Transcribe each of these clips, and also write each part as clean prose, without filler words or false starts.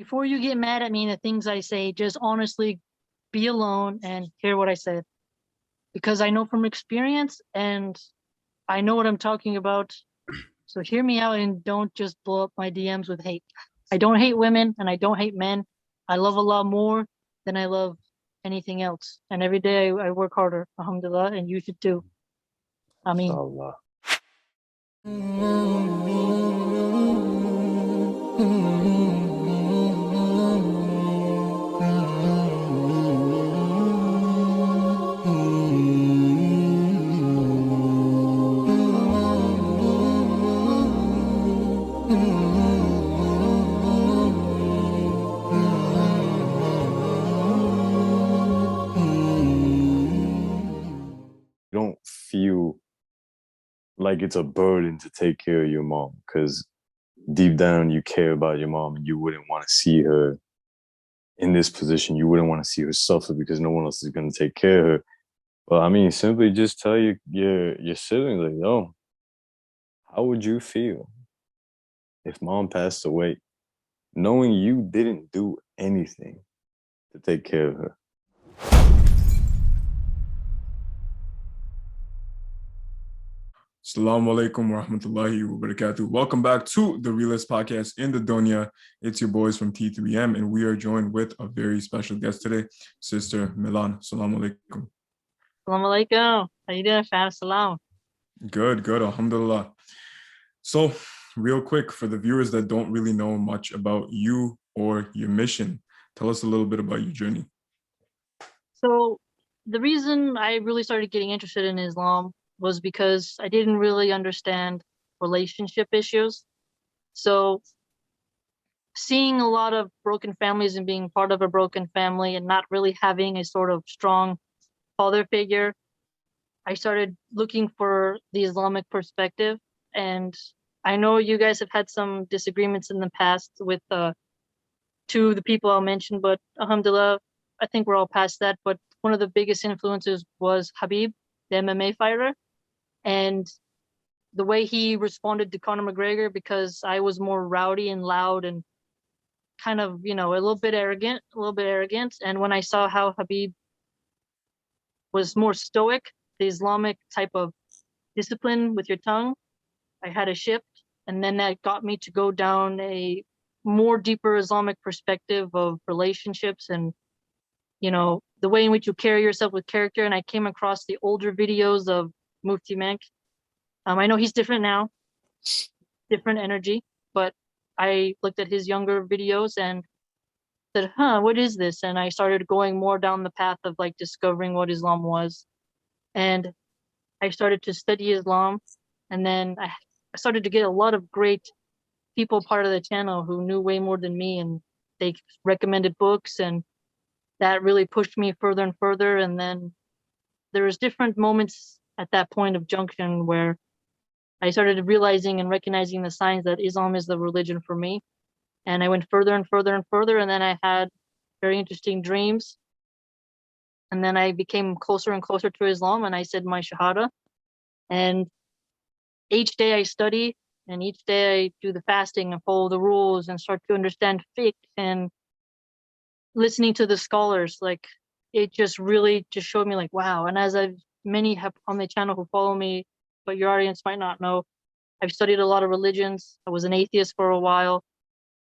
Before you get mad at me and the things I say, just honestly be alone and hear what I said. Because I know from experience and I know what I'm talking about. So hear me out and don't just blow up my DMs with hate. I don't hate women and I don't hate men. I love Allah more than I love anything else. And every day I work harder, alhamdulillah, and you should too. I mean, Allah. Don't feel like it's a burden to take care of your mom, because deep down you care about your mom and you wouldn't want to see her in this position. You wouldn't want to see her suffer because no one else is going to take care of her. But I mean, simply just tell your siblings, like, yo, how would you feel if mom passed away knowing you didn't do anything to take care of her? Assalamu alaikum wa rahmatullahi wa barakatuh. Welcome back to the Realist Podcast in the Dunya. It's your boys from T3M, and we are joined with a very special guest today, Sister Milahan. Assalamu alaikum. Assalamu alaikum. How you doing, fam? Salam. Good, alhamdulillah. So, real quick, for the viewers that don't really know much about you or your mission, tell us a little bit about your journey. So the reason I really started getting interested in Islam was because I didn't really understand relationship issues. So seeing a lot of broken families and being part of a broken family and not really having a sort of strong father figure, I started looking for the Islamic perspective. And I know you guys have had some disagreements in the past with two of the people I'll mention, but alhamdulillah, I think we're all past that. But one of the biggest influences was Habib, the MMA fighter. And the way he responded to Conor McGregor, because I was more rowdy and loud and kind of, a little bit arrogant. And when I saw how Habib was more stoic, the Islamic type of discipline with your tongue, I had a shift. And then that got me to go down a more deeper Islamic perspective of relationships and, the way in which you carry yourself with character. And I came across the older videos of Mufti Menk. I know he's different now, different energy, but I looked at his younger videos and said, what is this? And I started going more down the path of like discovering what Islam was. And I started to study Islam. And then I started to get a lot of great people part of the channel who knew way more than me, and they recommended books, and that really pushed me further and further. And then there was different moments at that point of junction where I started realizing and recognizing the signs that Islam is the religion for me. And I went further and further and further. And then I had very interesting dreams. And then I became closer and closer to Islam, and I said my Shahada. And each day I study, and each day I do the fasting and follow the rules and start to understand fiqh and listening to the scholars. Like, it just really just showed me like, wow. And as many have on the channel who follow me, but your audience might not know, I've studied a lot of religions. I was an atheist for a while.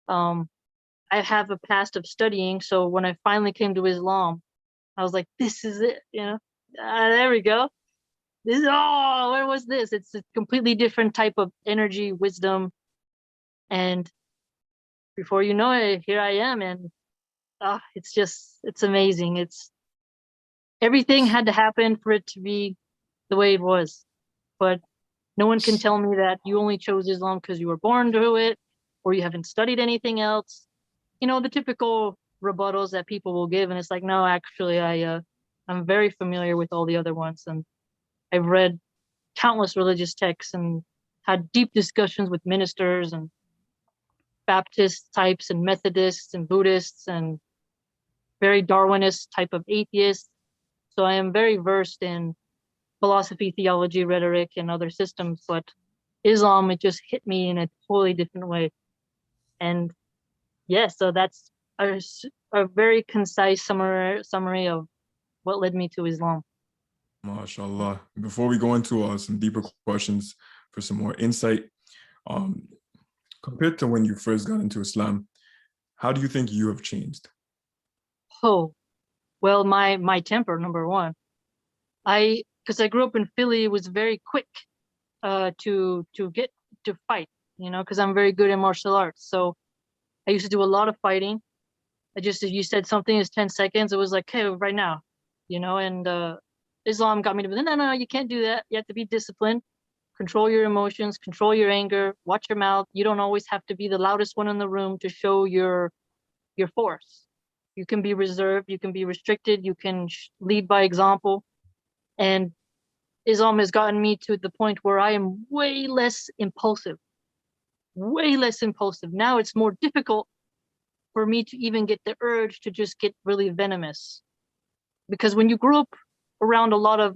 I have a past of studying. So when I finally came to Islam, I was like, this is it, there we go. Where was this? It's a completely different type of energy, wisdom. And before you know it, here I am. And it's amazing. Everything had to happen for it to be the way it was. But no one can tell me that you only chose Islam because you were born to it, or you haven't studied anything else. The typical rebuttals that people will give. And it's like, no, actually, I'm very familiar with all the other ones. And I've read countless religious texts and had deep discussions with ministers and Baptist types and Methodists and Buddhists and very Darwinist type of atheists. So I am very versed in philosophy, theology, rhetoric, and other systems. But Islam, it just hit me in a totally different way. And yeah, so that's a very concise summary of what led me to Islam. MashaAllah. Before we go into some deeper questions for some more insight, um, compared to when you first got into Islam, how do you think you have changed? Oh, well, my temper, number one. Because I grew up in Philly, was very quick to get to fight, because I'm very good in martial arts. So I used to do a lot of fighting. If you said something is 10 seconds, it was like, hey, right now, and Islam got me to be, no, you can't do that. You have to be disciplined, control your emotions, control your anger, watch your mouth. You don't always have to be the loudest one in the room to show your force. You can be reserved, you can be restricted, you can lead by example. And Islam has gotten me to the point where I am way less impulsive, way less impulsive. Now it's more difficult for me to even get the urge to just get really venomous. Because when you grow up around a lot of,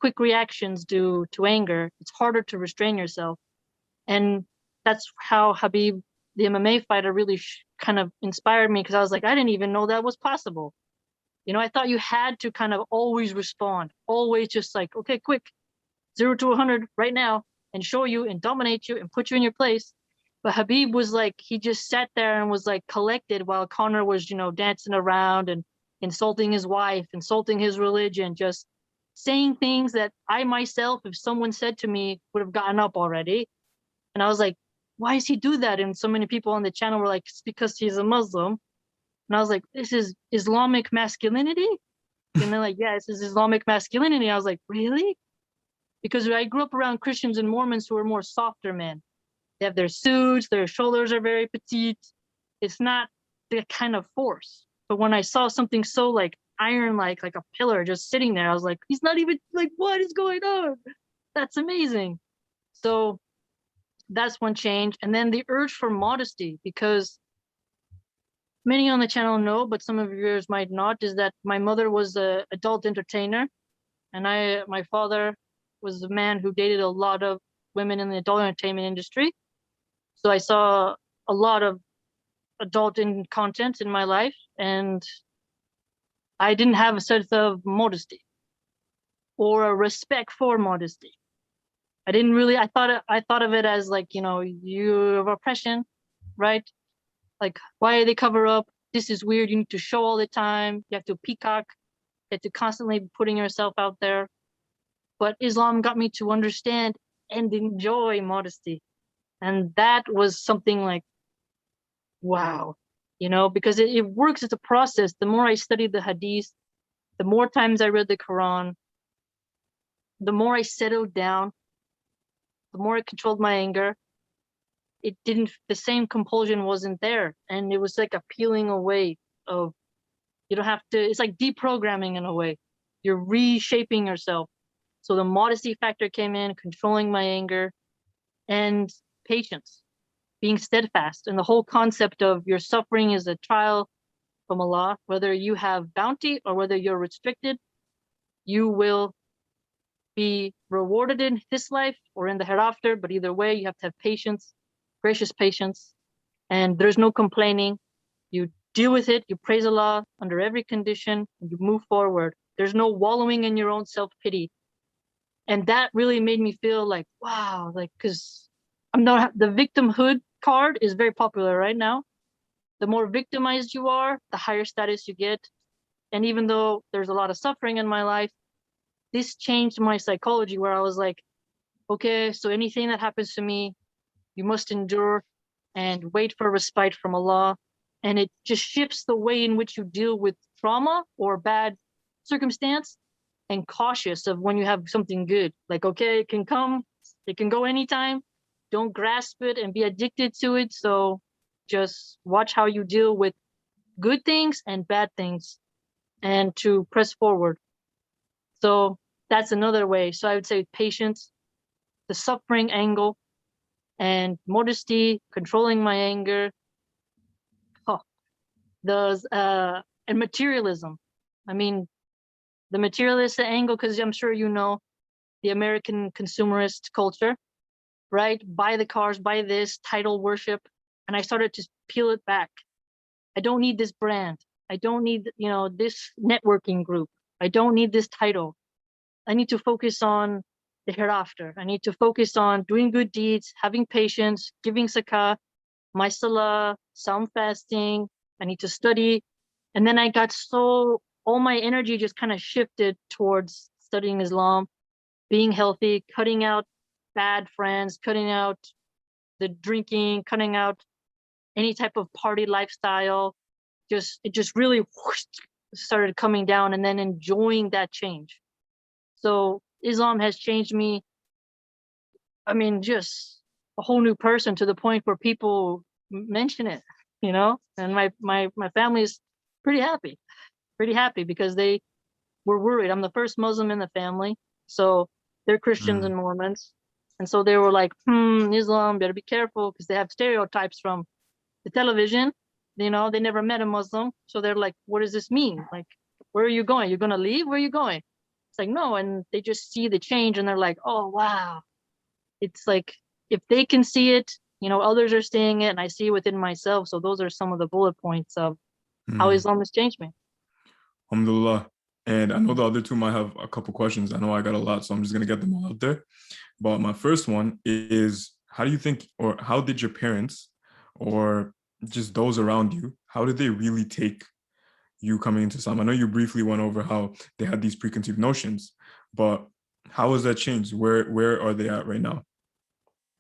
quick reactions due to anger, it's harder to restrain yourself. And that's how Habib, the MMA fighter, really kind of inspired me, because I was like, I didn't even know that was possible. I thought you had to kind of always respond, always just like, okay, quick, 0 to 100 right now, and show you and dominate you and put you in your place. But Habib was like, he just sat there and was like collected while Connor was, dancing around and insulting his wife, insulting his religion, just saying things that I myself, if someone said to me, would have gotten up already. And I was like, why does he do that? And so many people on the channel were like, it's because he's a Muslim. And I was like, this is Islamic masculinity? And they're like, yeah, this is Islamic masculinity. I was like, really? Because I grew up around Christians and Mormons who are more softer men. They have their suits, their shoulders are very petite. It's not the kind of force. But when I saw something so like iron, like a pillar just sitting there, I was like, he's not even like, what is going on? That's amazing. So that's one change. And then the urge for modesty, because many on the channel know, but some of your viewers might not, is that my mother was an adult entertainer, and my father was a man who dated a lot of women in the adult entertainment industry. So I saw a lot of adult content in my life, and I didn't have a sense of modesty or a respect for modesty. I didn't really. I thought of it as like, you have oppression, right? Like, why do they cover up? This is weird. You need to show all the time. You have to peacock. You have to constantly be putting yourself out there. But Islam got me to understand and enjoy modesty. And that was something like, wow, because it works as a process. The more I studied the hadith, the more times I read the Quran, the more I settled down, the more I controlled my anger. The same compulsion wasn't there. And it was like a peeling away of, you don't have to, it's like deprogramming in a way. You're reshaping yourself. So the modesty factor came in, controlling my anger, and patience, being steadfast. And the whole concept of your suffering is a trial from Allah, whether you have bounty or whether you're restricted, you will be rewarded in this life or in the hereafter. But either way, you have to have patience, gracious patience, and there's no complaining. You deal with it, you praise Allah under every condition, and you move forward. There's no wallowing in your own self-pity. And that really made me feel like, wow, like, because the victimhood card is very popular right now. The more victimized you are, the higher status you get. And even though there's a lot of suffering in my life, this changed my psychology, where I was like, okay, so anything that happens to me, you must endure and wait for respite from Allah. And it just shifts the way in which you deal with trauma or bad circumstance, and cautious of when you have something good. Like, okay, it can come, it can go anytime. Don't grasp it and be addicted to it. So just watch how you deal with good things and bad things, and to press forward. So that's another way. So I would say patience, the suffering angle, and modesty, controlling my anger, and materialism. I mean, the materialist angle, because I'm sure you know the American consumerist culture, right? Buy the cars, buy this, title worship. And I started to peel it back. I don't need this brand. I don't need, this networking group. I don't need this title. I need to focus on the hereafter. I need to focus on doing good deeds, having patience, giving zakah, my salah, sound fasting. I need to study. And then I got all my energy just kind of shifted towards studying Islam, being healthy, cutting out bad friends, cutting out the drinking, cutting out any type of party lifestyle. It just really started coming down, and then enjoying that change. So Islam has changed me. I mean, just a whole new person, to the point where people mention it, and my family is pretty happy because they were worried. I'm the first Muslim in the family, so they're Christians and Mormons. And so they were like, Islam, better be careful, because they have stereotypes from the television. They never met a Muslim. So they're like, what does this mean? Like, where are you going? You're going to leave? Where are you going? It's like, no. And they just see the change and they're like, oh, wow. It's like, if they can see it, others are seeing it, and I see it within myself. So those are some of the bullet points of how Islam has changed me. Alhamdulillah. And I know the other two might have a couple questions. I know I got a lot, so I'm just going to get them all out there. But my first one is, how do you think, or how did your parents, or just those around you, how did they really take you coming into Islam? I know you briefly went over how they had these preconceived notions, but how has that changed? Where are they at right now?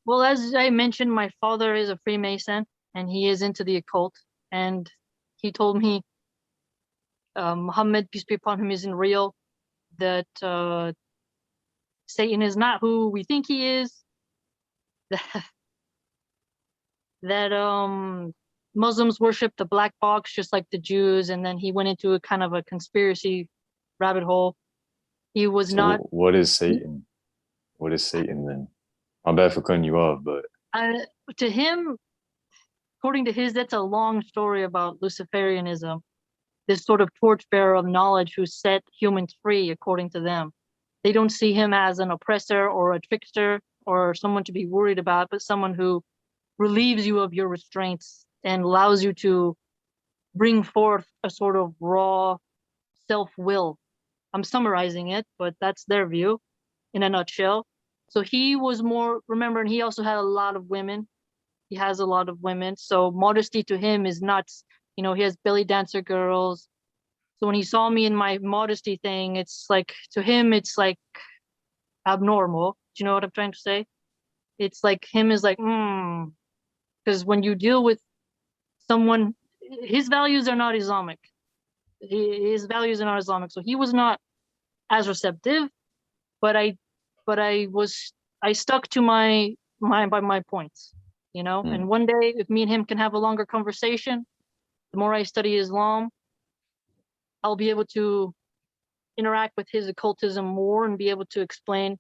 Well, as I mentioned, my father is a Freemason, and he is into the occult. And he told me, Muhammad, peace be upon him, isn't real, that Satan is not who we think he is, that Muslims worship the black box just like the Jews. And then he went into a kind of a conspiracy rabbit hole. He was not. What is Satan? What is Satan then? I'm bad for cutting you off, but to him, according to his, that's a long story about Luciferianism, this sort of torchbearer of knowledge who set humans free, according to them. They don't see him as an oppressor or a trickster or someone to be worried about, but someone who relieves you of your restraints and allows you to bring forth a sort of raw self-will. I'm summarizing it, but that's their view in a nutshell. So he was more, remember, and he also had a lot of women. He has a lot of women. So modesty to him is not, he has belly dancer girls. So when he saw me in my modesty thing, it's like, to him, it's like abnormal. Do you know what I'm trying to say? It's like him is like, because when you deal with someone, his values are not Islamic. His values are not Islamic. So he was not as receptive, but I stuck to my points, and one day, if me and him can have a longer conversation, the more I study Islam, I'll be able to interact with his occultism more and be able to explain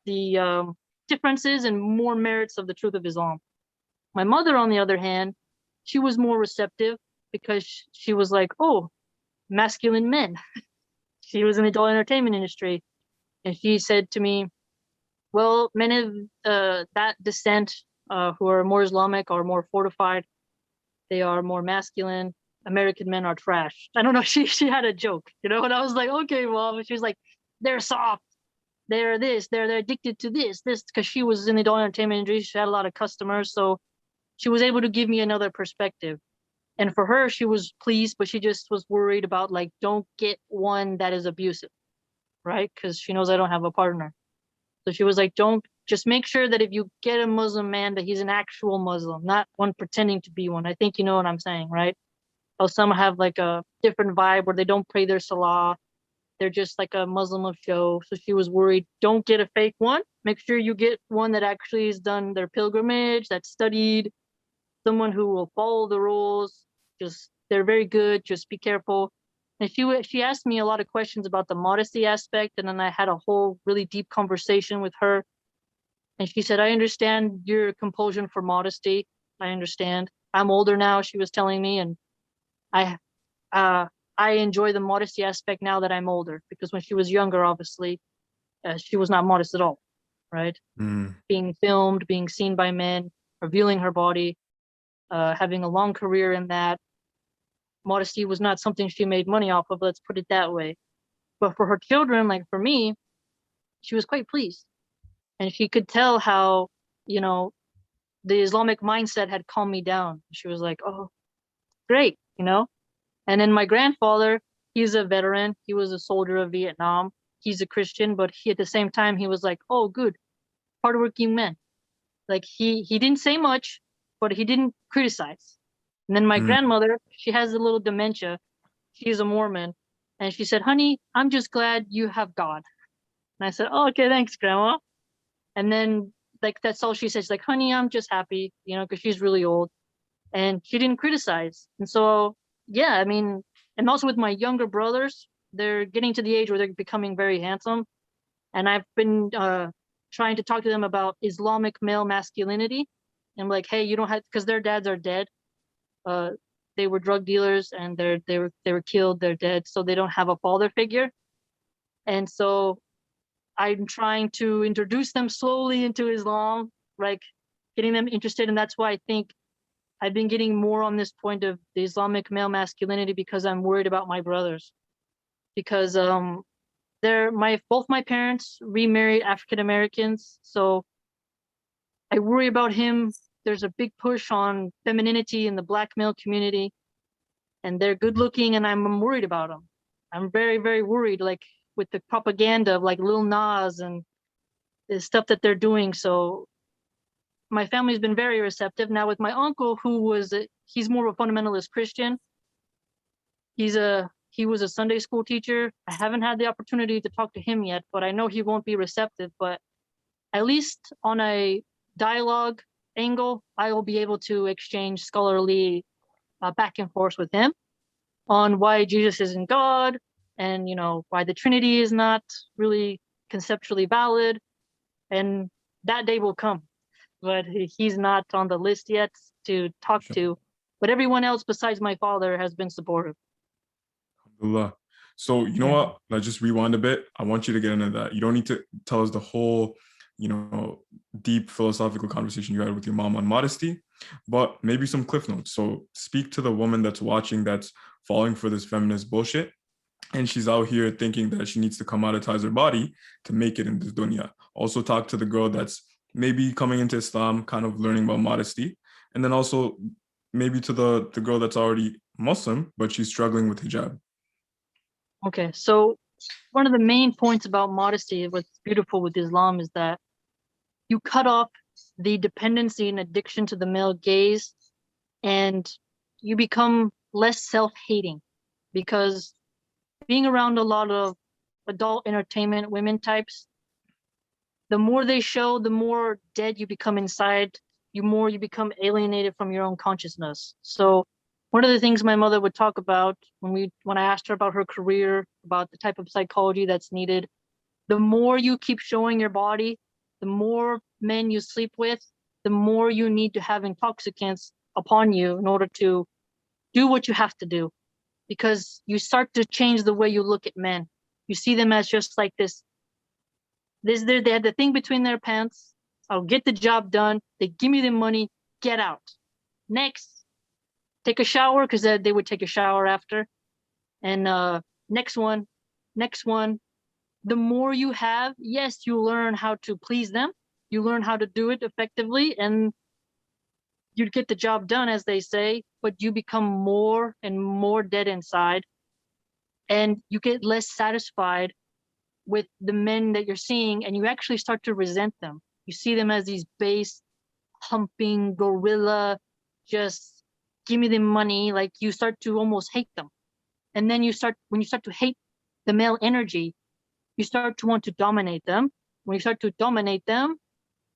the differences and more merits of the truth of Islam. My mother, on the other hand, she was more receptive because she was like, oh, masculine men. She was in the adult entertainment industry. And she said to me, well, men of that descent who are more Islamic are more fortified. They are more masculine. American men are trash. I don't know. She had a joke, and I was like, okay, Mom. And she was like, they're soft. They're this. They're addicted to this, because she was in the adult entertainment industry. She had a lot of customers. So she was able to give me another perspective. And for her, she was pleased, but she just was worried about, like, don't get one that is abusive, right? Because she knows I don't have a partner. So she was like, just make sure that if you get a Muslim man, that he's an actual Muslim, not one pretending to be one. I think you know what I'm saying, right? How some have like a different vibe where they don't pray their salah. They're just like a Muslim of show. So she was worried, don't get a fake one. Make sure you get one that actually has done their pilgrimage, that's studied, someone who will follow the rules. Just, they're very good. Just be careful. And she asked me a lot of questions about the modesty aspect. And then I had a whole really deep conversation with her. And she said, I understand your compulsion for modesty. I understand. I'm older now, she was telling me. And I enjoy the modesty aspect now that I'm older, because when she was younger, obviously, she was not modest at all, right? Being filmed, being seen by men, revealing her body. having a long career in that. Modesty was not something she made money off of, let's put it that way. But for her children, like for me, she was quite pleased. And she could tell how, you know, the Islamic mindset had calmed me down. She was like, oh, great, you know? And then my grandfather, he's a veteran. He was a soldier of Vietnam. He's a Christian, but he, at the same time, he was like, oh, good, hardworking men. Like he didn't say much, but he didn't criticize. And then my Mm. grandmother, she has a little dementia. She's a Mormon. And she said, honey, I'm just glad you have God. And I said, oh, okay, thanks, Grandma. And then like that's all she says, like, honey, I'm just happy, you know, because she's really old. And she didn't criticize. And so, yeah, I mean, and also with my younger brothers, they're getting to the age where they're becoming very handsome. And I've been trying to talk to them about Islamic male masculinity. And I'm like, hey, you don't have, because their dads are dead. They were drug dealers and they were killed. They're dead, so they don't have a father figure. And so I'm trying to introduce them slowly into Islam, like getting them interested. And that's why I think I've been getting more on this point of the Islamic male masculinity, because I'm worried about my brothers. Because both my parents remarried African Americans, so I worry about him. There's a big push on femininity in the Black male community, and they're good looking, and I'm worried about them. I'm very, very worried, like with the propaganda of like Lil Nas and the stuff that they're doing. So my family's been very receptive. Now with my uncle, he's more of a fundamentalist Christian. He was a Sunday school teacher. I haven't had the opportunity to talk to him yet, but I know he won't be receptive. But at least on a dialogue angle, I will be able to exchange scholarly back and forth with him on why Jesus isn't God, and you know why the Trinity is not really conceptually valid. And that day will come, but he's not on the list yet to talk Sure. to. But everyone else besides my father has been supportive. Alhamdulillah. So you know Yeah. what? Let's just rewind a bit. I want you to get into that. You don't need to tell us the whole, you know, deep philosophical conversation you had with your mom on modesty, but maybe some cliff notes. So speak to the woman that's watching, that's falling for this feminist bullshit, and she's out here thinking that she needs to commoditize her body to make it in this dunya. Also talk to the girl that's maybe coming into Islam, kind of learning about modesty, and then also maybe to the girl that's already Muslim, but she's struggling with hijab. Okay, so one of the main points about modesty, what's beautiful with Islam, is that you cut off the dependency and addiction to the male gaze, and you become less self-hating, because being around a lot of adult entertainment women types, the more they show, the more dead you become inside, the more you become alienated from your own consciousness. So one of the things my mother would talk about when I asked her about her career, about the type of psychology that's needed, the more you keep showing your body, the more men you sleep with, the more you need to have intoxicants upon you in order to do what you have to do. Because you start to change the way you look at men. You see them as just like this. They had the thing between their pants. I'll get the job done. They give me the money. Get out. Next, take a shower, because they would take a shower after. And next one. The more you have, yes, you learn how to please them. You learn how to do it effectively, and you get the job done, as they say, but you become more and more dead inside, and you get less satisfied with the men that you're seeing, and you actually start to resent them. You see them as these base, humping gorilla, just give me the money. Like you start to almost hate them. And then when you start to hate the male energy, you start to want to dominate them. When you start to dominate them,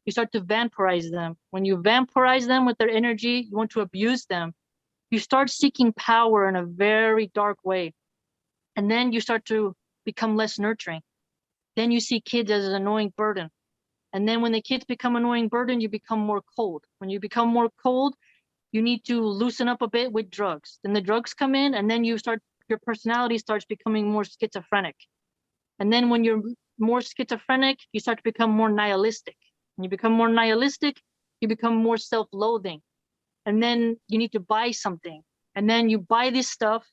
you start to vampirize them. When you vampirize them with their energy, you want to abuse them. You start seeking power in a very dark way. And then you start to become less nurturing. Then you see kids as an annoying burden. And then when the kids become an annoying burden, you become more cold. When you become more cold, you need to loosen up a bit with drugs. Then the drugs come in, and then your personality starts becoming more schizophrenic. And then when you're more schizophrenic, you start to become more nihilistic. When you become more nihilistic, you become more self-loathing. and then you need to buy something, and then you buy this stuff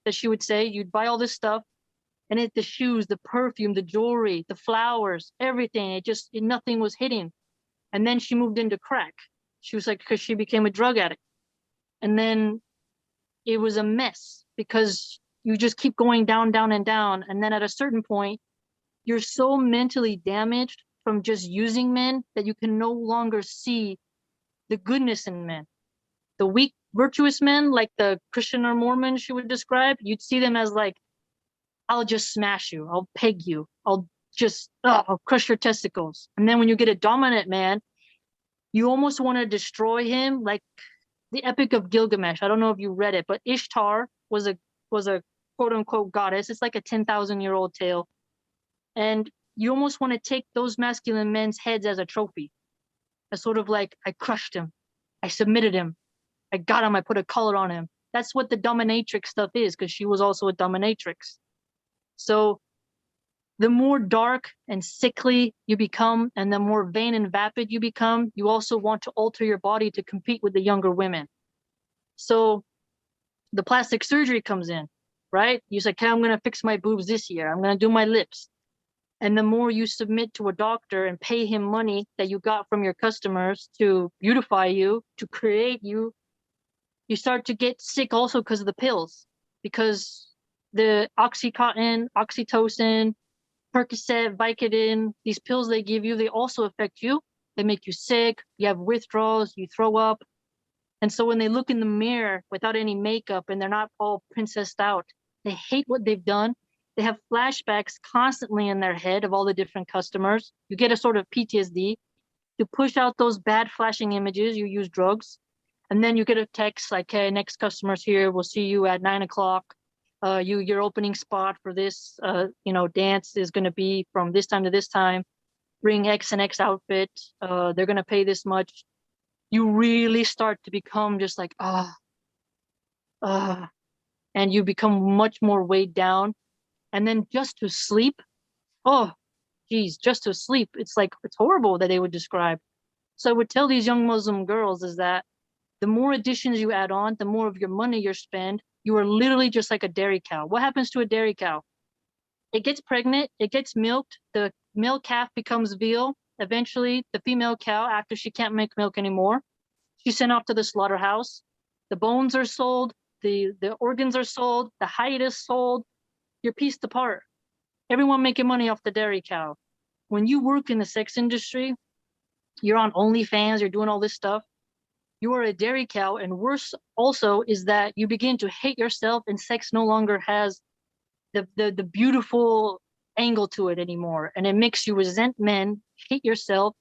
that she would say, you'd buy all this stuff, and the shoes, the perfume, the jewelry, the flowers, everything, nothing was hitting. And then she moved into crack. She was like, because she became a drug addict. And then it was a mess because you just keep going down, down, and down. And then at a certain point, you're so mentally damaged from just using men that you can no longer see the goodness in men. The weak, virtuous men, like the Christian or Mormon she would describe, you'd see them as like, I'll just smash you. I'll peg you. I'll crush your testicles. And then when you get a dominant man, you almost want to destroy him, like the Epic of Gilgamesh. I don't know if you read it, but Ishtar was a quote unquote goddess. It's like a 10,000-year-old tale. And you almost want to take those masculine men's heads as a trophy. As sort of like, I crushed him. I submitted him. I got him. I put a collar on him. That's what the dominatrix stuff is, because she was also a dominatrix. So the more dark and sickly you become, and the more vain and vapid you become, you also want to alter your body to compete with the younger women. So the plastic surgery comes in, right? You say, okay, I'm going to fix my boobs this year. I'm going to do my lips. And the more you submit to a doctor and pay him money that you got from your customers to beautify you, to create you, you start to get sick also because of the pills, because the Oxycontin, oxytocin, Percocet, Vicodin, these pills they give you, they also affect you. They make you sick, you have withdrawals, you throw up. And so when they look in the mirror without any makeup and they're not all princessed out, they hate what they've done. They have flashbacks constantly in their head of all the different customers. You get a sort of PTSD. To push out those bad flashing images, you use drugs. And then you get a text like, hey, next customer's here. We'll see you at 9 o'clock. Your opening spot for this, dance is going to be from this time to this time. Bring X and X outfit. They're going to pay this much. You really start to become just like, and you become much more weighed down. And then just to sleep, just to sleep. It's like, it's horrible that they would describe. So I would tell these young Muslim girls is that the more additions you add on, the more of your money you spend. You are literally just like a dairy cow. What happens to a dairy cow? It gets pregnant, it gets milked, the male calf becomes veal. Eventually, the female cow, after she can't make milk anymore, she's sent off to the slaughterhouse. The bones are sold, the organs are sold, the hide is sold. You're pieced apart. Everyone making money off the dairy cow. When you work in the sex industry, you're on OnlyFans, you're doing all this stuff. You are a dairy cow, and worse also is that you begin to hate yourself, and sex no longer has the beautiful angle to it anymore, and it makes you resent men, hate yourself,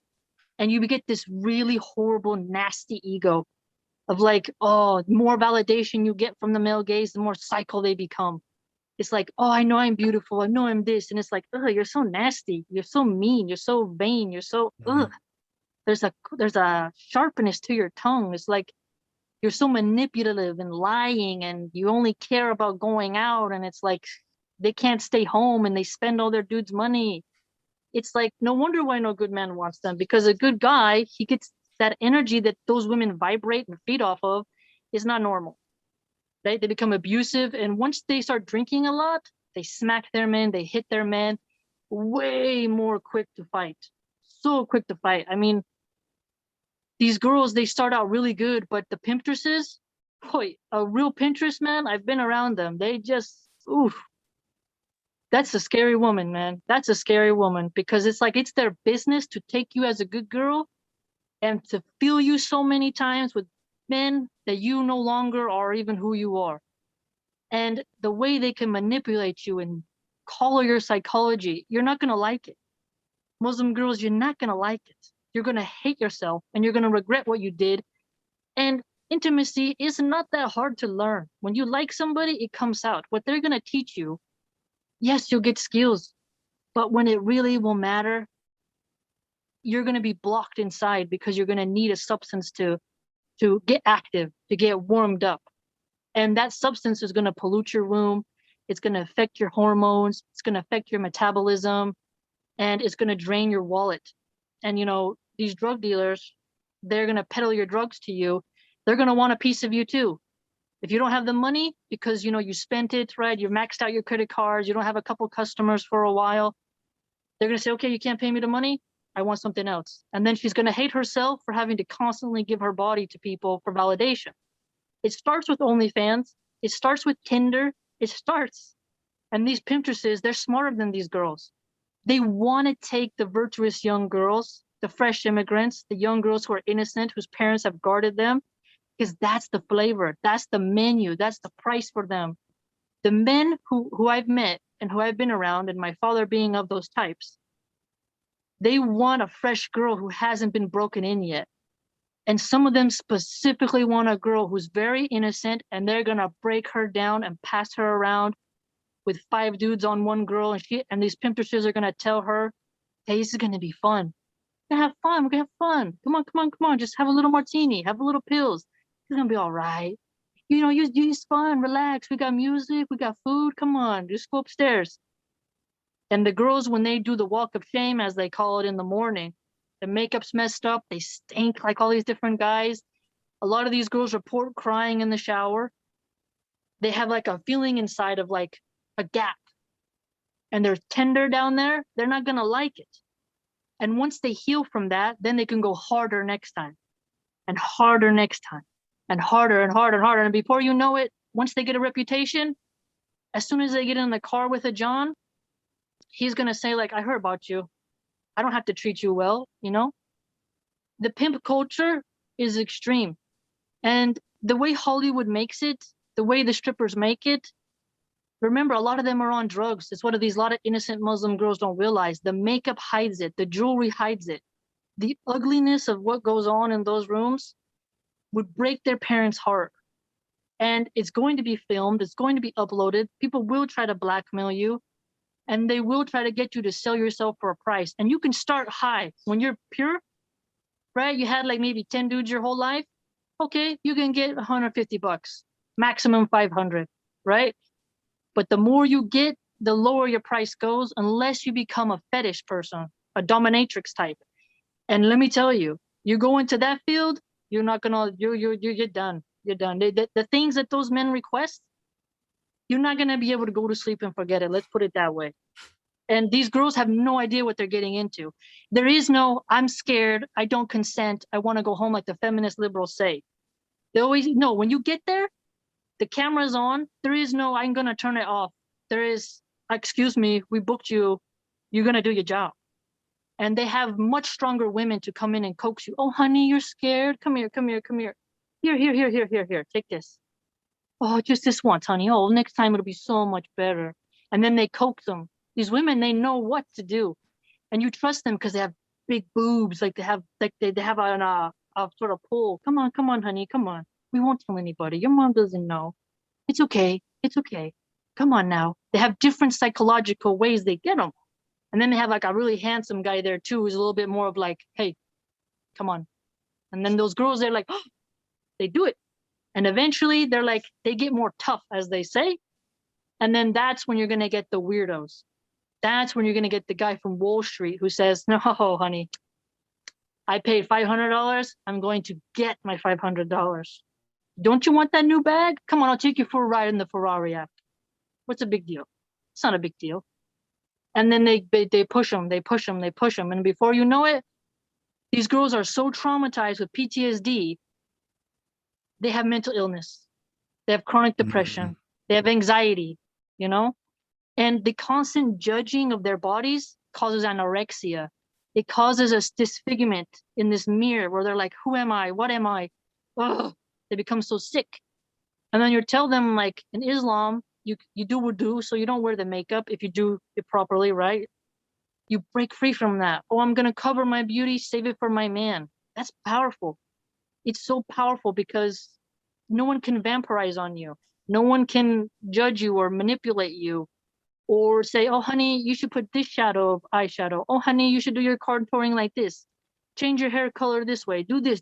and you get this really horrible, nasty ego of like, the more validation you get from the male gaze, the more psycho they become. It's like, I know I'm beautiful, I know I'm this, and it's like, you're so nasty, you're so mean, you're so vain, you're so There's a sharpness to your tongue. It's like you're so manipulative and lying, and you only care about going out, and it's like they can't stay home and they spend all their dudes' money. It's like, no wonder why no good man wants them, because a good guy, he gets that energy that those women vibrate and feed off of is not normal. Right? They become abusive, and once they start drinking a lot, they smack their men, they hit their men, way more quick to fight. So quick to fight. I mean, these girls, they start out really good, but the pimptresses, a real Pinterest, man, I've been around them. They just, that's a scary woman, man. That's a scary woman, because it's like, it's their business to take you as a good girl and to fill you so many times with men that you no longer are even who you are. And the way they can manipulate you and color your psychology, you're not going to like it. Muslim girls, you're not going to like it. You're going to hate yourself, and you're going to regret what you did. And intimacy is not that hard to learn. When you like somebody, it comes out. What they're going to teach you, yes, you'll get skills, but when it really will matter, you're going to be blocked inside, because you're going to need a substance to get active, to get warmed up. And that substance is going to pollute your womb. It's going to affect your hormones. It's going to affect your metabolism, and it's going to drain your wallet. And, these drug dealers, they're going to peddle your drugs to you, They're going to want a piece of you too. If you don't have the money because, you spent it, right? You maxed out your credit cards. You don't have a couple customers for a while. They're going to say, okay, you can't pay me the money. I want something else. And then she's going to hate herself for having to constantly give her body to people for validation. It starts with OnlyFans. It starts with Tinder. It starts. And these Pinterests, they're smarter than these girls. They want to take the virtuous young girls, the fresh immigrants, the young girls who are innocent, whose parents have guarded them, because that's the flavor, that's the menu, that's the price for them. The men who I've met and who I've been around, and my father being of those types, they want a fresh girl who hasn't been broken in yet. And some of them specifically want a girl who's very innocent, and they're gonna break her down and pass her around with 5 dudes on one girl, and these pimpstresses are gonna tell her, hey, this is gonna be fun. We're gonna have fun, we're gonna have fun. Come on, just have a little martini, have a little pills. It's gonna be all right. It's fun, relax. We got music, we got food. Come on, just go upstairs. And the girls, when they do the walk of shame, as they call it in the morning, the makeup's messed up, they stink like all these different guys. A lot of these girls report crying in the shower. They have like a feeling inside of like a gap. And they're tender down there, they're not gonna like it. And once they heal from that, then they can go harder next time. And harder next time. And harder and harder and harder. And before you know it, once they get a reputation, as soon as they get in the car with a John, he's gonna say, like, I heard about you. I don't have to treat you well, The pimp culture is extreme. And the way Hollywood makes it, the way the strippers make it, remember, a lot of them are on drugs. It's what a lot of innocent Muslim girls don't realize. The makeup hides it. The jewelry hides it. The ugliness of what goes on in those rooms would break their parents' heart. And it's going to be filmed. It's going to be uploaded. People will try to blackmail you. And they will try to get you to sell yourself for a price. And you can start high. When you're pure, right? You had like maybe 10 dudes your whole life. Okay, you can get $150, maximum 500, right? But the more you get, the lower your price goes, unless you become a fetish person, a dominatrix type. And let me tell you, you go into that field, you're not gonna, you're done. You're done. The things that those men request, you're not gonna be able to go to sleep and forget it. Let's put it that way. And these girls have no idea what they're getting into. There is no, I'm scared, I don't consent, I want to go home, like the feminist liberals say. They always, no, when you get there, the camera's on. There is no, I'm going to turn it off. There is, excuse me, we booked you. You're going to do your job. And they have much stronger women to come in and coax you. Oh, honey, you're scared. Come here, come here, come here. Here. Take this. Oh, just this once, honey. Oh, next time it'll be so much better. And then they coax them. These women, they know what to do. And you trust them because they have big boobs. Like they have a sort of pull. Come on, honey, come on. We won't tell anybody. Your mom doesn't know. It's okay. It's okay. Come on now. They have different psychological ways they get them. And then they have like a really handsome guy there too, who's a little bit more of like, hey, come on. And then those girls, they're like, oh, they do it. And eventually they're like, they get more tough, as they say. And then that's when you're going to get the weirdos. That's when you're going to get the guy from Wall Street who says, no, honey, I paid $500. I'm going to get my $500. Don't you want that new bag? Come on, I'll take you for a ride in the Ferrari app. What's a big deal? It's not a big deal. And then they push them. And before you know it, these girls are so traumatized with PTSD, they have mental illness. They have chronic depression. They have anxiety, And the constant judging of their bodies causes anorexia. It causes a disfigurement in this mirror where they're like, who am I? What am I? Ugh. They become so sick. And then you tell them, like, in Islam, you do wudu, so you don't wear the makeup if you do it properly, right? You break free from that. Oh, I'm going to cover my beauty, save it for my man. That's powerful. It's so powerful because no one can vampirize on you. No one can judge you or manipulate you or say, oh, honey, you should put this shadow of eyeshadow. Oh, honey, you should do your contouring like this. Change your hair color this way. Do this.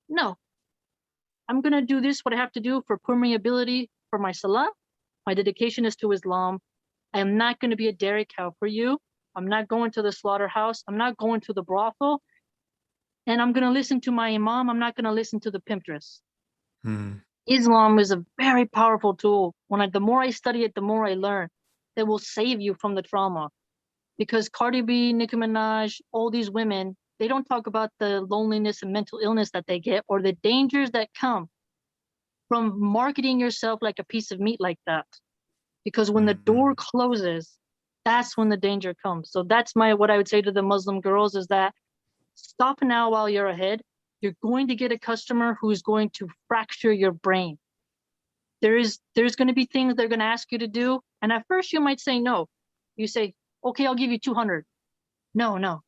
No. I'm going to do this, what I have to do for permeability for my salah. My dedication is to Islam. I am not going to be a dairy cow for you. I'm not going to the slaughterhouse. I'm not going to the brothel. and I'm going to listen to my imam. I'm not going to listen to the pimptress. Hmm. Islam is a very powerful tool. The more I study it, the more I learn. It will save you from the trauma. Because Cardi B, Nicki Minaj, all these women, they don't talk about the loneliness and mental illness that they get or the dangers that come from marketing yourself like a piece of meat like that. Because when the door closes, that's when the danger comes. So that's what I would say to the Muslim girls is that stop now while you're ahead. You're going to get a customer who's going to fracture your brain. There's going to be things they're going to ask you to do. And at first you might say no. You say, okay, I'll give you 200. No,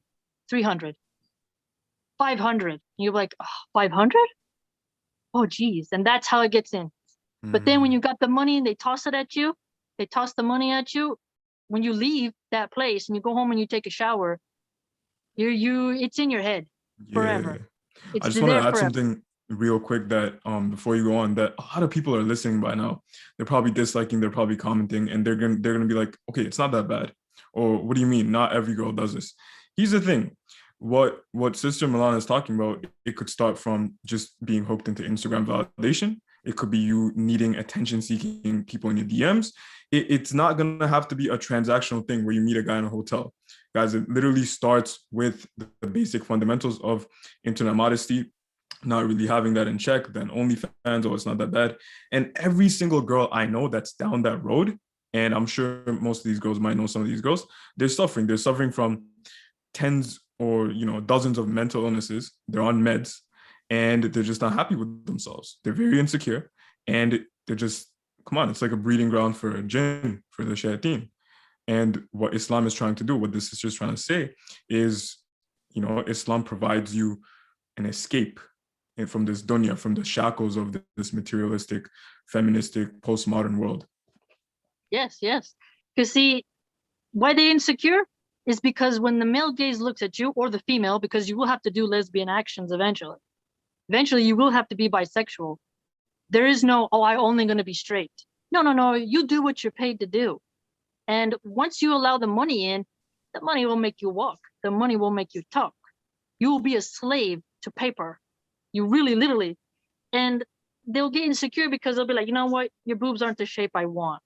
300, 500. You're like, oh, 500? Oh, geez. And that's how it gets in. But then when you got the money and they toss it at you, they toss the money at you. When you leave that place and you go home and you take a shower, it's in your head forever. Yeah. It's I just want to there add forever. something real quick that before you go on, that a lot of people are listening by now. They're probably disliking, they're probably commenting, and they're gonna be like, okay, it's not that bad. Or what do you mean? Not every girl does this. Here's the thing. What Sister Milan is talking about, it could start from just being hooked into Instagram validation. It could be you needing attention seeking people in your DMs. It's not gonna have to be a transactional thing where you meet a guy in a hotel. Guys, it literally starts with the basic fundamentals of internet modesty, not really having that in check, then OnlyFans, oh, it's not that bad. And every single girl I know that's down that road, and I'm sure most of these girls might know some of these girls, they're suffering. They're suffering from tens or dozens of mental illnesses. They're on meds, and they're just not happy with themselves. They're very insecure, and they're just, come on, it's like a breeding ground for jinn, for the shayateen. And what Islam is trying to do, what the sister is trying to say is, Islam provides you an escape from this dunya, from the shackles of this materialistic, feministic, postmodern world. Yes. Because see, why they insecure is because when the male gaze looks at you, or the female, because you will have to do lesbian actions eventually. Eventually, you will have to be bisexual. There is no, oh, I'm only going to be straight. No. You do what you're paid to do. And once you allow the money in, the money will make you walk. The money will make you talk. You will be a slave to paper. You really, literally. And they'll get insecure because they'll be like, you know what? Your boobs aren't the shape I want.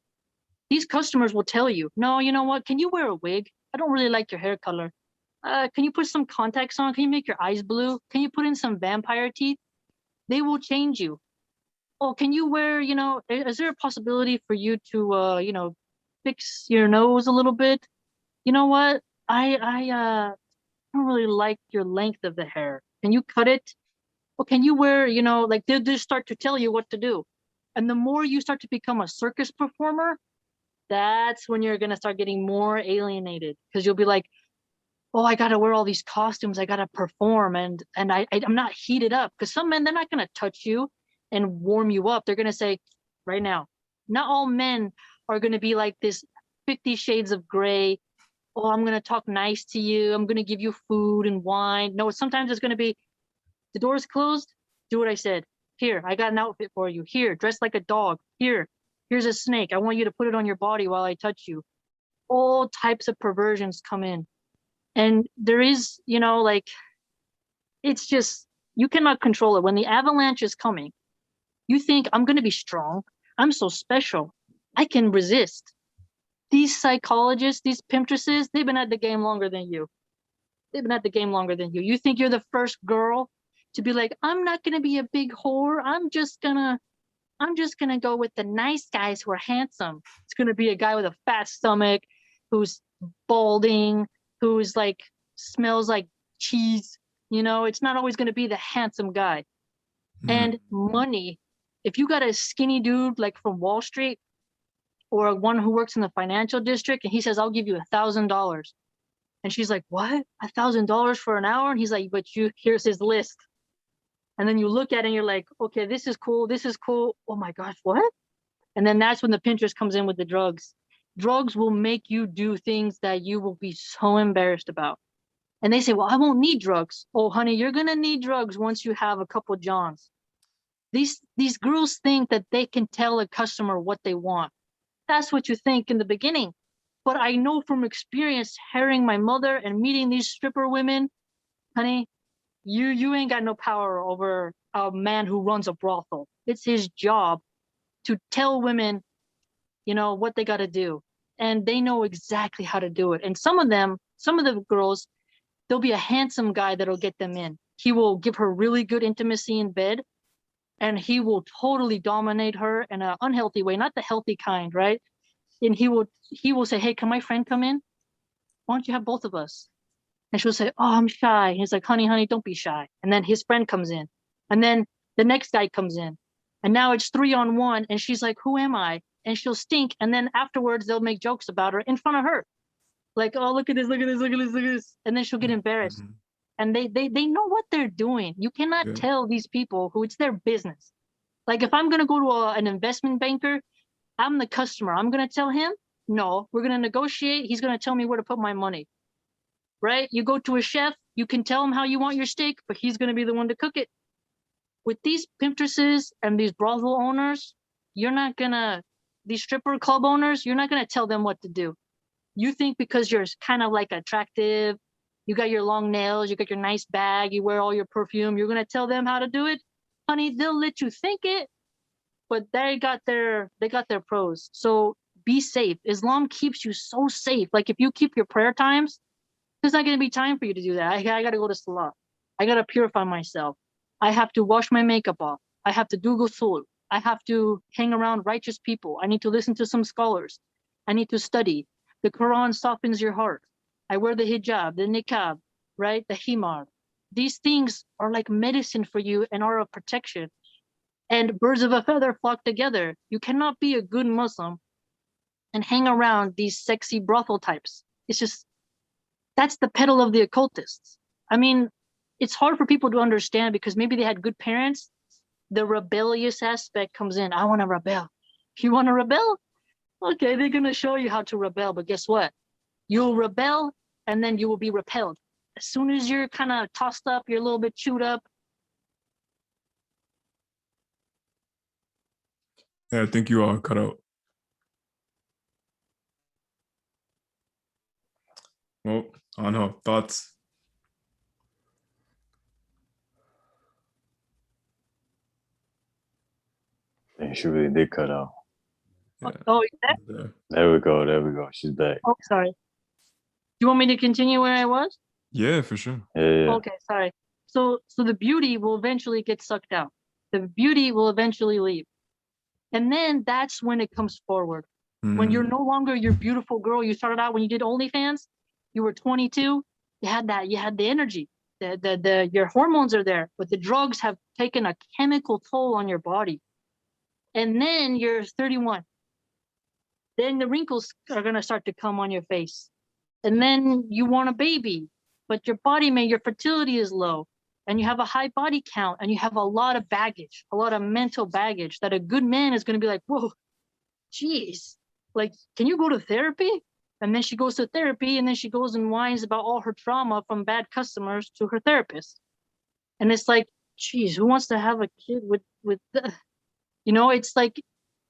These customers will tell you, no, you know what? Can you wear a wig? I don't really like your hair color. Can you put some contacts on? Can you make your eyes blue? Can you put in some vampire teeth? They will change you. Oh, can you wear, is there a possibility for you to, fix your nose a little bit? You know what? I don't really like your length of the hair. Can you cut it? Well, can you wear, like they'll just start to tell you what to do. And the more you start to become a circus performer, that's when you're gonna start getting more alienated because you'll be like, oh, I gotta wear all these costumes, I gotta perform, and I'm not heated up because some men, they're not gonna touch you and warm you up. They're gonna say, right now, not all men are gonna be like this 50 shades of gray. Oh, I'm gonna talk nice to you. I'm gonna give you food and wine. No, sometimes it's gonna be the door's closed. Do what I said. Here, I got an outfit for you. Here, dress like a dog. Here's a snake. I want you to put it on your body while I touch you. All types of perversions come in. And there is, it's just, you cannot control it. When the avalanche is coming, you think, I'm going to be strong. I'm so special. I can resist. These psychologists, these pimptresses, they've been at the game longer than you. You think you're the first girl to be like, I'm not going to be a big whore. I'm just gonna go with the nice guys who are handsome. It's going to be a guy with a fat stomach who's balding, who's like smells like cheese. It's not always going to be the handsome guy. And money, if you got a skinny dude like from Wall Street or one who works in the financial district and he says, I'll give you $1,000. And she's like, what? $1,000 for an hour? And he's like, here's his list. And then you look at it and you're like, okay, this is cool. Oh my gosh, what? And then that's when the Pinterest comes in with the drugs. Drugs will make you do things that you will be so embarrassed about. And they say, well, I won't need drugs. Oh, honey, you're going to need drugs once you have a couple Johns. These girls think that they can tell a customer what they want. That's what you think in the beginning. But I know from experience, hearing my mother and meeting these stripper women, honey, You ain't got no power over a man who runs a brothel. It's his job to tell women, what they got to do. And they know exactly how to do it. And some of the girls, there'll be a handsome guy that'll get them in. He will give her really good intimacy in bed, and he will totally dominate her in an unhealthy way, not the healthy kind, right? And he will say, hey, can my friend come in? Why don't you have both of us? And she'll say, oh, I'm shy. And he's like, honey, don't be shy. And then his friend comes in. And then the next guy comes in. And now it's 3-on-1. And she's like, who am I? And she'll stink. And then afterwards, they'll make jokes about her in front of her. Like, oh, look at this, look at this, look at this, look at this. And then she'll get embarrassed. Mhm. And they know what they're doing. You cannot Yeah. tell these people who it's their business. Like, if I'm going to go to an investment banker, I'm the customer. I'm going to tell him, no, we're going to negotiate. He's going to tell me where to put my money. Right? You go to a chef, you can tell him how you want your steak, but he's going to be the one to cook it. With these pimptresses and these brothel owners, these stripper club owners, you're not going to tell them what to do. You think because you're kind of like attractive, you got your long nails, you got your nice bag, you wear all your perfume, you're going to tell them how to do it? Honey, they'll let you think it, but they got their pros. So be safe. Islam keeps you so safe. Like, if you keep your prayer times, there's not going to be time for you to do that. I got to go to Salah. I got to purify myself. I have to wash my makeup off. I have to do ghusl. I have to hang around righteous people. I need to listen to some scholars. I need to study. The Quran softens your heart. I wear the hijab, the niqab, right? The himar. These things are like medicine for you and are a protection. And birds of a feather flock together. You cannot be a good Muslim and hang around these sexy brothel types. It's just, that's the peddle of the occultists. I mean, it's hard for people to understand because maybe they had good parents. The rebellious aspect comes in. I want to rebel. You want to rebel? Okay, they're going to show you how to rebel. But guess what? You'll rebel and then you will be repelled. As soon as you're kind of tossed up, you're a little bit chewed up. Yeah, I think you are cut out. Well, I don't know. Thoughts? And she really did cut out. Yeah. Oh, is that? Yeah. There we go. There we go. She's back. Oh, sorry. Do you want me to continue where I was? Yeah, for sure. Yeah. Okay, sorry. So the beauty will eventually get sucked out. The beauty will eventually leave. And then that's when it comes forward. When you're no longer your beautiful girl you started out when you did OnlyFans, you were 22, you had the energy. Your hormones are there, but the drugs have taken a chemical toll on your body. And then you're 31. Then the wrinkles are going to start to come on your face. And then you want a baby, but your your fertility is low, and you have a high body count, and you have a lot of baggage, a lot of mental baggage that a good man is going to be like, whoa, geez, like, can you go to therapy? And then she goes to therapy, and then she goes and whines about all her trauma from bad customers to her therapist. And it's like, geez, who wants to have a kid with the, it's like,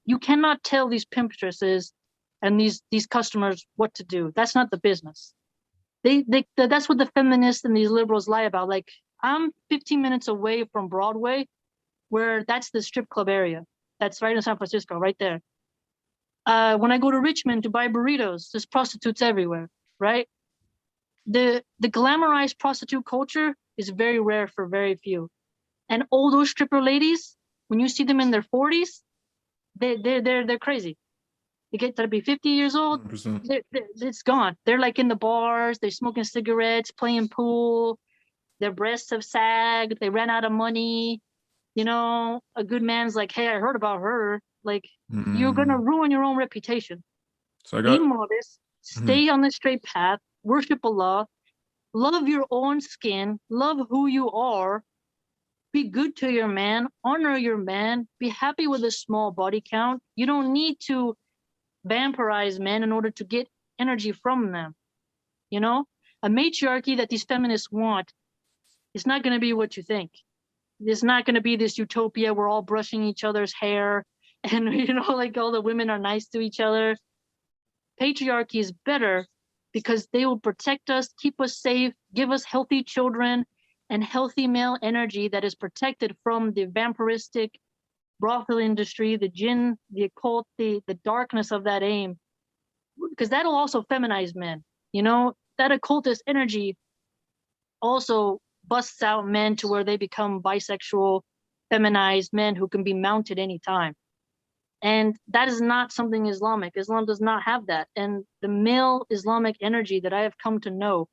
you cannot tell these pimpstresses and these customers what to do. That's not the business. That's what the feminists and these liberals lie about. Like, I'm 15 minutes away from Broadway, where that's the strip club area. That's right in San Francisco, right there. When I go to Richmond to buy burritos, there's prostitutes everywhere, right? The glamorized prostitute culture is very rare for very few. And all those stripper ladies, when you see them in their 40s, they're crazy. They get to be 50 years old, 100%. it's gone. They're like in the bars, they're smoking cigarettes, playing pool, their breasts have sagged, they ran out of money. A good man's like, hey, I heard about her. Like, you're gonna ruin your own reputation. So Be modest, stay on the straight path, worship Allah, love your own skin, love who you are, be good to your man, honor your man, be happy with a small body count. You don't need to vampirize men in order to get energy from them. A matriarchy that these feminists want is not going to be what you think. It's not going to be this utopia. We're all brushing each other's hair and, like all the women are nice to each other. Patriarchy is better because they will protect us, keep us safe, give us healthy children, and healthy male energy that is protected from the vampiristic brothel industry, the jinn, the occult, the darkness of that aim, because that'll also feminize men. You know, that occultist energy also busts out men to where they become bisexual, feminized men who can be mounted anytime. And that is not something Islamic. Islam does not have that. And the male Islamic energy that I have come to know,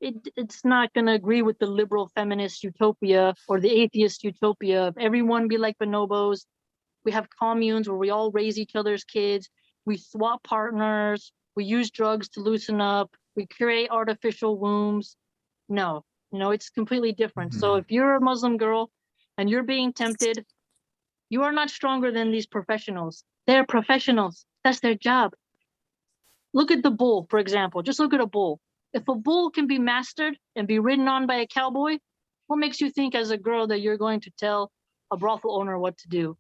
it's not going to agree with the liberal feminist utopia or the atheist utopia of everyone be like bonobos. We have communes where we all raise each other's kids. We swap partners. We use drugs to loosen up. We create artificial wombs. No, it's completely different. So if you're a Muslim girl and you're being tempted, you are not stronger than these professionals. They're professionals. That's their job. Look at the bull, for example. Just look at a bull. If a bull can be mastered and be ridden on by a cowboy, what makes you think as a girl that you're going to tell a brothel owner what to do?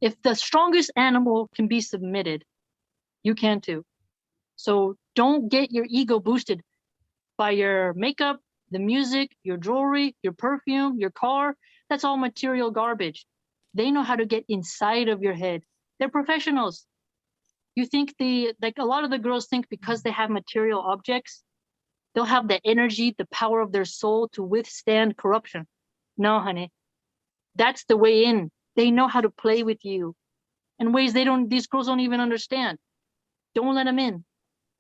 If the strongest animal can be submitted, you can too. So don't get your ego boosted by your makeup, the music, your jewelry, your perfume, your car. That's all material garbage. They know how to get inside of your head. They're professionals. You think a lot of the girls think because they have material objects, they'll have the energy, the power of their soul to withstand corruption. No, honey. That's the way in. They know how to play with you in ways these girls don't even understand. Don't let them in.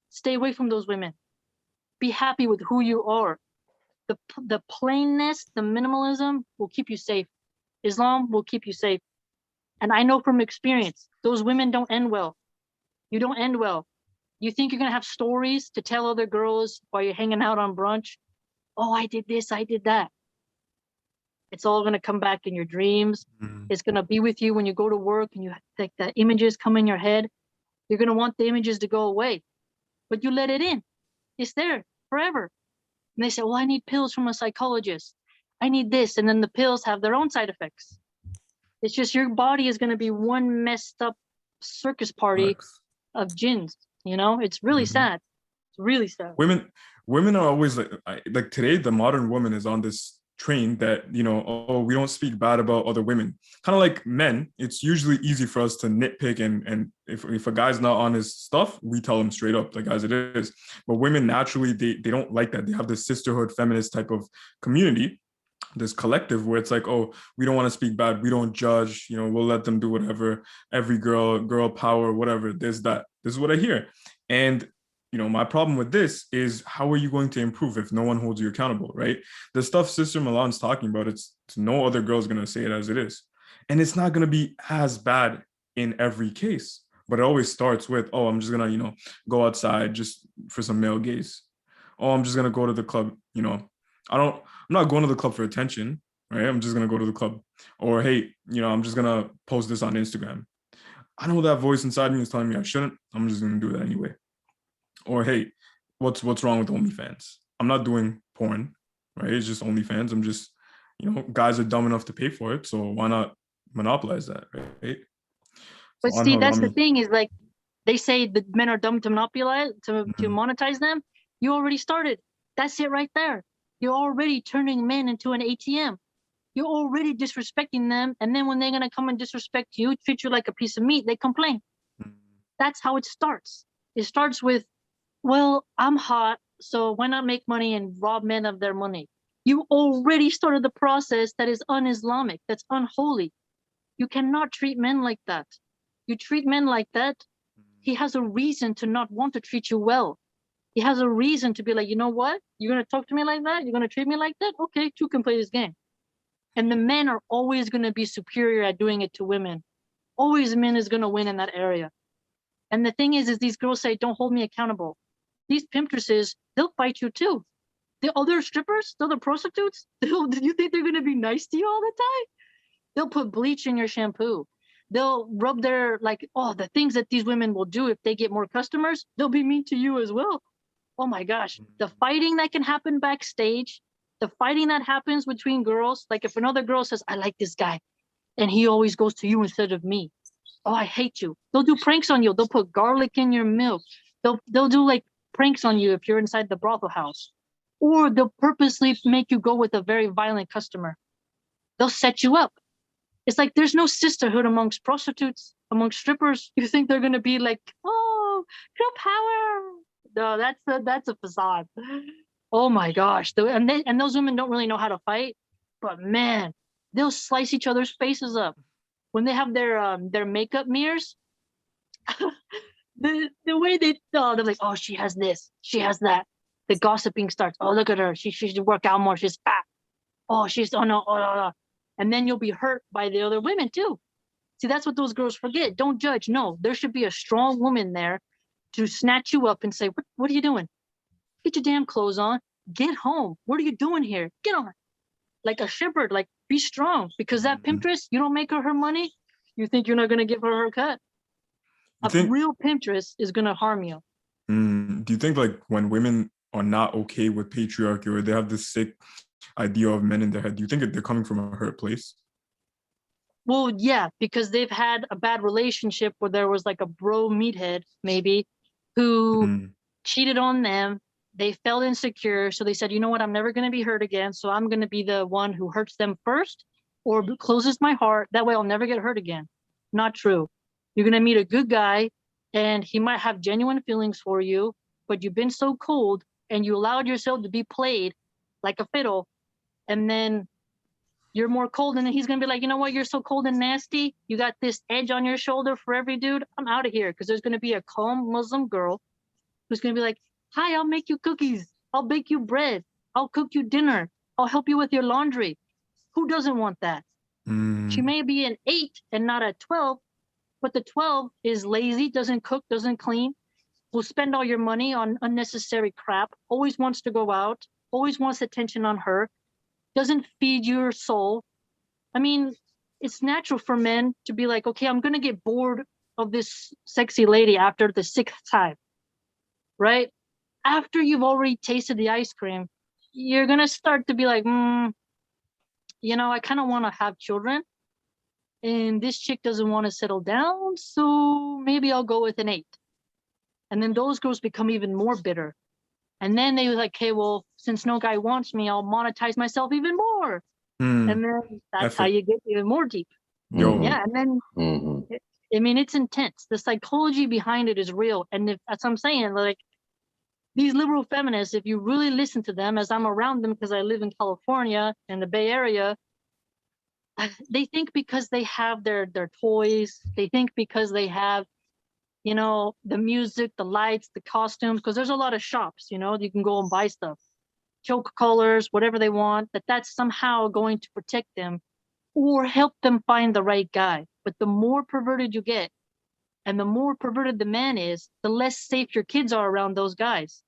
Stay away from those women. Be happy with who you are. The plainness, the minimalism will keep you safe. Islam will keep you safe. And I know from experience, those women don't end well. You don't end well. You think you're going to have stories to tell other girls while you're hanging out on brunch? Oh, I did this, I did that. It's all going to come back in your dreams. It's going to be with you when you go to work and you like the images come in your head. You're going to want the images to go away, but you let it in. It's there forever. And they say, well, I need pills from a psychologist. I need this. And then the pills have their own side effects. It's just your body is going to be one messed up circus party of jinns. It's really sad. It's really sad. Women are always like today, the modern woman is on this train that, oh, we don't speak bad about other women. Kind of like men, it's usually easy for us to nitpick and if a guy's not on his stuff, we tell him straight up, like as it is. But women naturally, they don't like that. They have this sisterhood feminist type of community, this collective where it's like, oh, we don't want to speak bad, we don't judge, we'll let them do whatever, every girl power, whatever, this is what I hear. And my problem with this is, how are you going to improve if no one holds you accountable, right? The stuff Sister Milan's talking about, it's no other girl's going to say it as it is. And it's not going to be as bad in every case, but it always starts with, oh, I'm just going to, go outside just for some male gaze. Oh, I'm just going to go to the club, I'm not going to the club for attention, right? I'm just going to go to the club. Or, hey, I'm just going to post this on Instagram. I know that voice inside me is telling me I shouldn't. I'm just going to do that anyway. Or, hey, what's wrong with OnlyFans? I'm not doing porn, right? It's just OnlyFans. I'm just, guys are dumb enough to pay for it. So why not monopolize that, right? But So see, that's the thing is like, they say that men are dumb to monopolize, to monetize them. You already started. That's it right there. You're already turning men into an ATM. You're already disrespecting them. And then when they're going to come and disrespect you, treat you like a piece of meat, they complain. That's how it starts. It starts with, well, I'm hot, so why not make money and rob men of their money? You already started the process that is un-Islamic, that's unholy. You cannot treat men like that. You treat men like that, he has a reason to not want to treat you well. He has a reason to be like, you know what? You're going to talk to me like that? You're going to treat me like that? Okay, two can play this game. And the men are always going to be superior at doing it to women. Always men is going to win in that area. And the thing is these girls say, don't hold me accountable. These pimptresses, they'll fight you too. The other strippers, the other prostitutes, do you think they're going to be nice to you all the time? They'll put bleach in your shampoo. They'll rub their, the things that these women will do if they get more customers, they'll be mean to you as well. Oh my gosh, the fighting that can happen backstage, the fighting that happens between girls, like if another girl says, I like this guy, and he always goes to you instead of me. Oh, I hate you. They'll do pranks on you. They'll put garlic in your milk. They'll do like pranks on you if you're inside the brothel house. Or they'll purposely make you go with a very violent customer. They'll set you up. It's like there's no sisterhood amongst prostitutes, amongst strippers. You think they're gonna be like, oh, girl power? No, that's a facade. Oh my gosh. And those women don't really know how to fight, but man, they'll slice each other's faces up when they have their makeup mirrors. The way they're like, oh, she has this, she has that. The gossiping starts. Oh, look at her. She should work out more. She's fat. Oh, she's oh no, oh no, no. And then you'll be hurt by the other women too. See, that's what those girls forget. Don't judge. No, there should be a strong woman there to snatch you up and say, what are you doing? Get your damn clothes on. Get home. What are you doing here? Get on. Like a shepherd, like be strong. Because that pimptress, you don't make her money, you think you're not going to give her her cut. Real pimptress is going to harm you. Do you think like when women are not okay with patriarchy or they have this sick idea of men in their head, do you think they're coming from a hurt place? Well, yeah, because they've had a bad relationship where there was like a bro meathead, maybe, who cheated on them. They felt insecure. So they said, you know what? I'm never going to be hurt again. So I'm going to be the one who hurts them first or closes my heart. That way I'll never get hurt again. Not true. You're going to meet a good guy and he might have genuine feelings for you, but you've been so cold and you allowed yourself to be played like a fiddle. And then you're more cold, and then he's gonna be like, you know what, you're so cold and nasty, you got this edge on your shoulder for every dude, I'm out of here. Because there's gonna be a calm Muslim girl who's gonna be like, hi, I'll make you cookies, I'll bake you bread, I'll cook you dinner, I'll help you with your laundry. Who doesn't want that? She may be an 8 and not a 12, but the 12 is lazy, doesn't cook, doesn't clean, will spend all your money on unnecessary crap, always wants to go out, always wants attention on her, doesn't feed your soul. I mean, it's natural for men to be like, okay, I'm going to get bored of this sexy lady after the 6th time, right? After you've already tasted the ice cream, you're going to start to be like, you know, I kind of want to have children. And this chick doesn't want to settle down, so maybe I'll go with an 8. And then those girls become even more bitter. And then they were like, okay, well, since no guy wants me, I'll monetize myself even more. And then that's how you get even more deep. Yeah, and then, I mean, it's intense. The psychology behind it is real. And as I'm saying, like, these liberal feminists, if you really listen to them, as I'm around them because I live in California, in the Bay Area, they think because they have their toys, they think because they have, you know, the music, the lights, the costumes, because there's a lot of shops, you know, you can go and buy stuff, choke colors, whatever they want, that's somehow going to protect them or help them find the right guy. But the more perverted you get and the more perverted the man is, the less safe your kids are around those guys,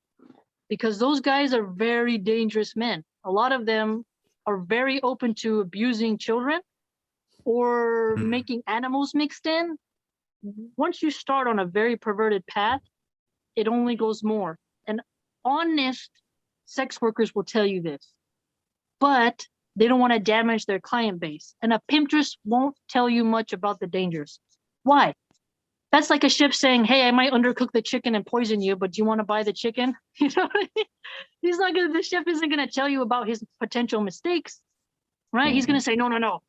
because those guys are very dangerous men. A lot of them are very open to abusing children or making animals mixed in. Once you start on a very perverted path, it only goes more. And honest sex workers will tell you this, but they don't want to damage their client base. And a pimptress won't tell you much about the dangers. Why? That's like a chef saying, hey, I might undercook the chicken and poison you, but do you want to buy the chicken? You know what I mean? He's not gonna, the chef isn't gonna tell you about his potential mistakes, right? He's gonna say, no.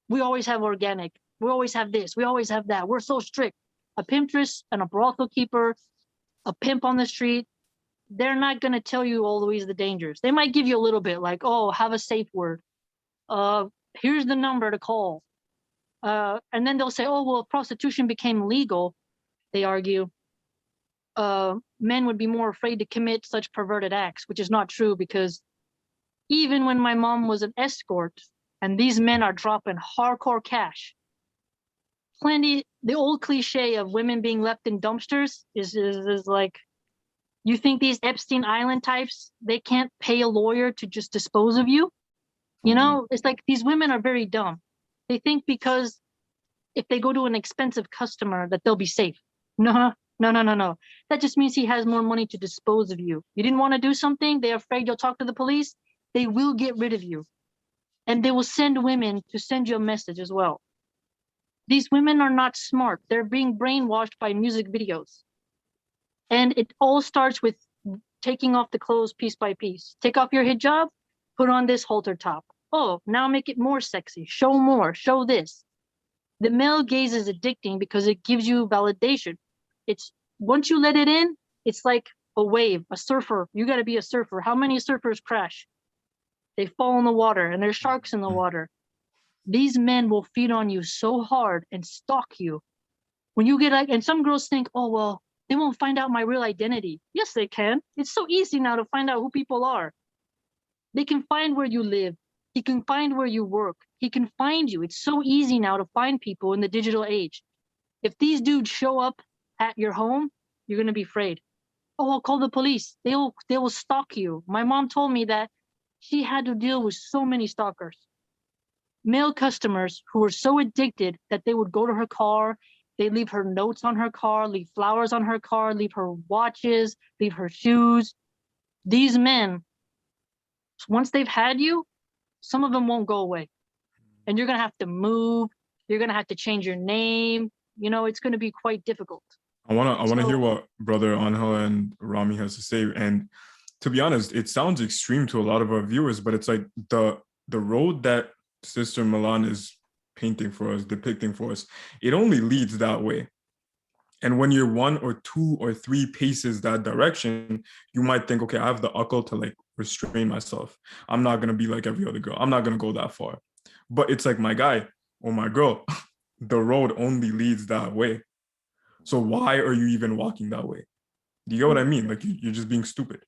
We always have organic. We always have this. We always have that. We're so strict. A pimptress and a brothel keeper, a pimp on the street, they're not going to tell you always the dangers. They might give you a little bit like, oh, have a safe word. Here's the number to call. And then they'll say, oh, well, if prostitution became legal, they argue, men would be more afraid to commit such perverted acts, which is not true, because even when my mom was an escort and these men are dropping hardcore cash, plenty, the old cliche of women being left in dumpsters is like, you think these Epstein Island types, they can't pay a lawyer to just dispose of you? You know, it's like these women are very dumb. They think because if they go to an expensive customer that they'll be safe. No. That just means he has more money to dispose of you. You didn't want to do something, they're afraid you'll talk to the police, they will get rid of you. And they will send women to send you a message as well. These women are not smart. They're being brainwashed by music videos. And it all starts with taking off the clothes piece by piece. Take off your hijab, put on this halter top. Oh, now make it more sexy. Show more, show this. The male gaze is addicting because it gives you validation. It's once you let it in, it's like a wave, a surfer. You got to be a surfer. How many surfers crash? They fall in the water and there's sharks in the water. These men will feed on you so hard and stalk you. When you get like, and some girls think, oh, well, they won't find out my real identity. Yes, they can. It's so easy now to find out who people are. They can find where you live. He can find where you work. He can find you. It's so easy now to find people in the digital age. If these dudes show up at your home, you're going to be afraid. Oh, I'll call the police. They will stalk you. My mom told me that she had to deal with so many stalkers. Male customers who were so addicted that they would go to her car, they leave her notes on her car, leave flowers on her car, leave her watches, leave her shoes. These men, once they've had you, some of them won't go away. And you're going to have to move. You're going to have to change your name. You know, it's going to be quite difficult. I want to hear what Brother Angel and Rami has to say. And to be honest, it sounds extreme to a lot of our viewers, but it's like the road that Sister Milahan is painting for us, depicting for us, it only leads that way. And when you're 1 or 2 or 3 paces that direction, you might think, okay, I have the akal to like restrain myself. I'm not going to be like every other girl. I'm not going to go that far. But it's like, my guy or my girl, the road only leads that way. So why are you even walking that way? Do you get what I mean? Like you're just being stupid.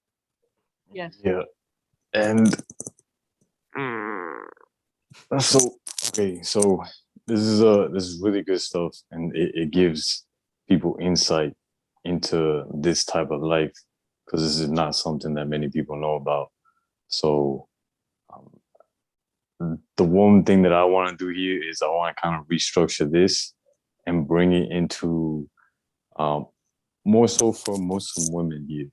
Yes. Yeah. And so, okay, so this is really good stuff, and it gives people insight into this type of life, because this is not something that many people know about. So the one thing that I want to do here is I want to kind of restructure this and bring it into more so for Muslim women here,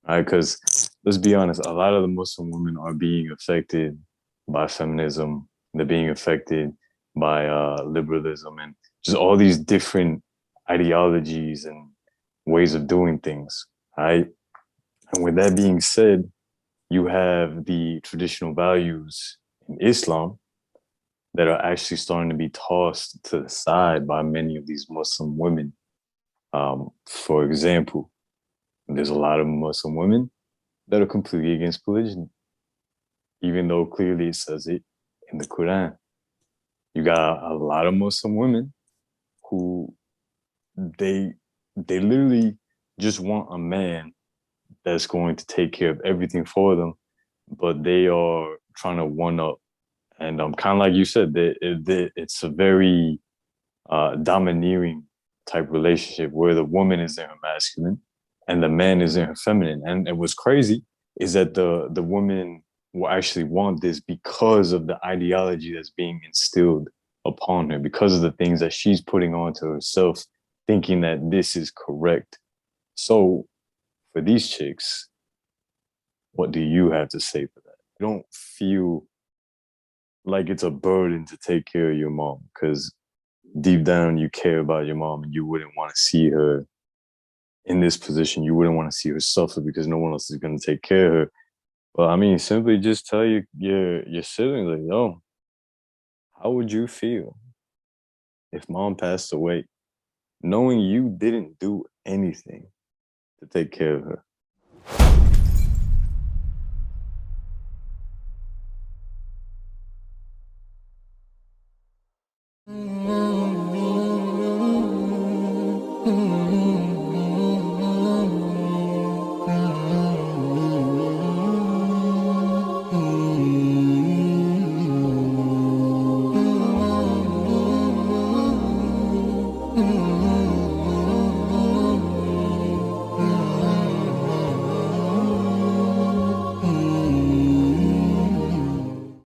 right? Because let's be honest, a lot of the Muslim women are being affected by feminism. They're being affected by liberalism and just all these different ideologies and ways of doing things, right? And with that being said, you have the traditional values in Islam that are actually starting to be tossed to the side by many of these Muslim women. For example, there's a lot of Muslim women that are completely against polygyny, even though clearly it says it in the Quran. You got a lot of Muslim women who they literally just want a man that's going to take care of everything for them, but they are trying to one up. And kind of like you said, it's a very domineering type relationship where the woman is in her masculine and the man is in her feminine. And what's crazy is that the woman will actually want this because of the ideology that's being instilled upon her, because of the things that she's putting onto herself, thinking that this is correct. So for these chicks, what do you have to say for that? You don't feel like it's a burden to take care of your mom, because deep down you care about your mom and you wouldn't want to see her in this position. You wouldn't want to see her suffer because no one else is going to take care of her. Well, I mean, simply just tell your siblings, like, yo, how would you feel if mom passed away knowing you didn't do anything to take care of her?